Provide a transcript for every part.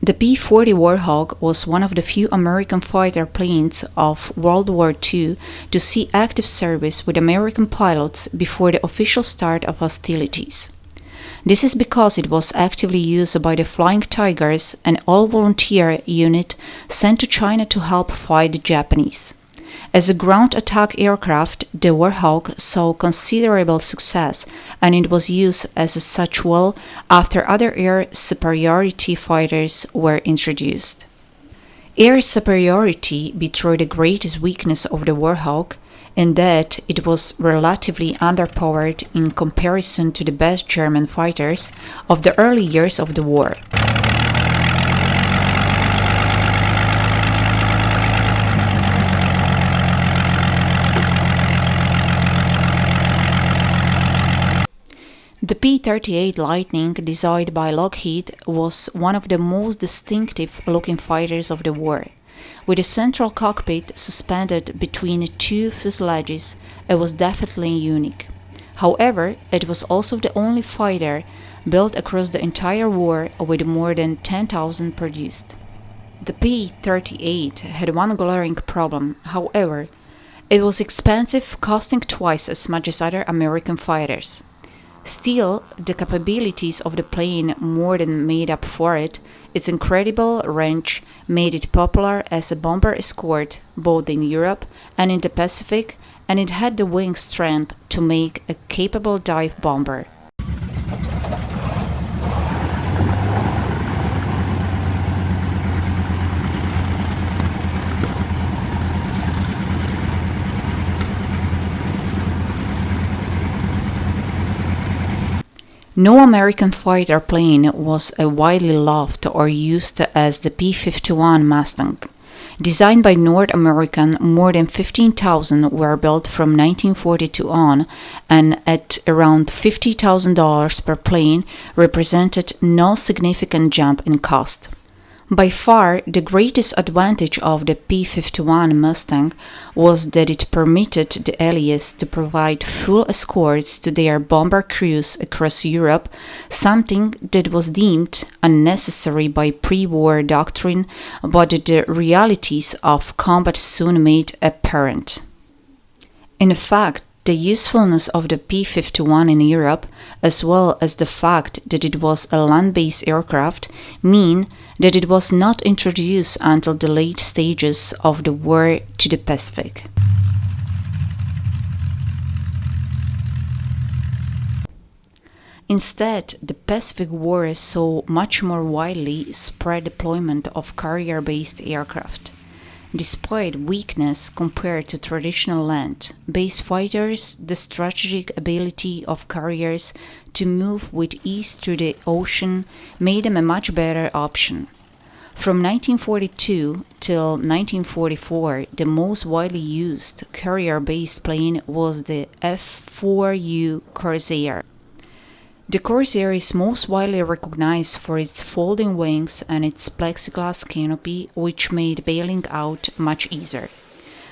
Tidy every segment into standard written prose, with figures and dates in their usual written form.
The P-40 Warhawk was one of the few American fighter planes of World War II to see active service with American pilots before the official start of hostilities. This is because it was actively used by the Flying Tigers, an all-volunteer unit sent to China to help fight the Japanese. As a ground attack aircraft, the Warhawk saw considerable success, and it was used as such well after other air superiority fighters were introduced. Air superiority betrayed the greatest weakness of the Warhawk, in that it was relatively underpowered in comparison to the best German fighters of the early years of the war. The P-38 Lightning, designed by Lockheed, was one of the most distinctive-looking fighters of the war. With a central cockpit suspended between two fuselages, it was definitely unique. However, it was also the only fighter built across the entire war with more than 10,000 produced. The P-38 had one glaring problem, however. It was expensive, costing twice as much as other American fighters. Still, the capabilities of the plane more than made up for it. Its incredible range made it popular as a bomber escort both in Europe and in the Pacific, and it had the wing strength to make a capable dive bomber. No American fighter plane was as widely loved or used as the P-51 Mustang. Designed by North American, more than 15,000 were built from 1942 on, and at around $50,000 per plane represented no significant jump in cost. By far, the greatest advantage of the P-51 Mustang was that it permitted the Allies to provide full escorts to their bomber crews across Europe, something that was deemed unnecessary by pre-war doctrine, but the realities of combat soon made apparent. In fact, the usefulness of the P-51 in Europe, as well as the fact that it was a land-based aircraft, mean that it was not introduced until the late stages of the war to the Pacific. Instead, the Pacific War saw much more widely spread deployment of carrier-based aircraft. Despite weakness compared to traditional land-based fighters, the strategic ability of carriers to move with ease through the ocean made them a much better option. From 1942 till 1944, the most widely used carrier-based plane was the F-4U Corsair. The Corsair is most widely recognized for its folding wings and its plexiglass canopy, which made bailing out much easier.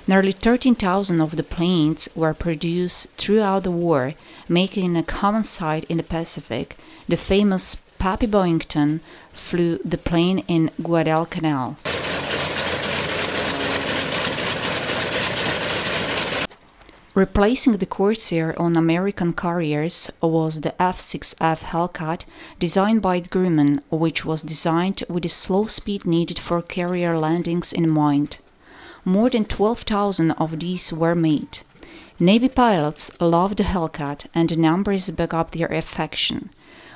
Nearly 13,000 of the planes were produced throughout the war, making a common sight in the Pacific. The famous Pappy Boyington flew the plane in Guadalcanal. Replacing the Corsair on American carriers was the F-6F Hellcat, designed by Grumman, which was designed with the slow speed needed for carrier landings in mind. More than 12,000 of these were made. Navy pilots loved the Hellcat, and the numbers back up their affection.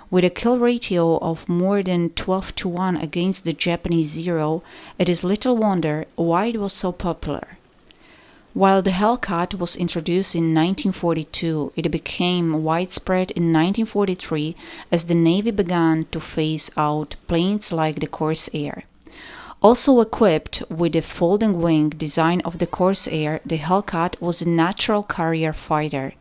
With a kill ratio of more than 12-1 against the Japanese Zero, it is little wonder why it was so popular. While the Hellcat was introduced in 1942, it became widespread in 1943 as the Navy began to phase out planes like the Corsair. Also equipped with the folding wing design of the Corsair, the Hellcat was a natural carrier fighter.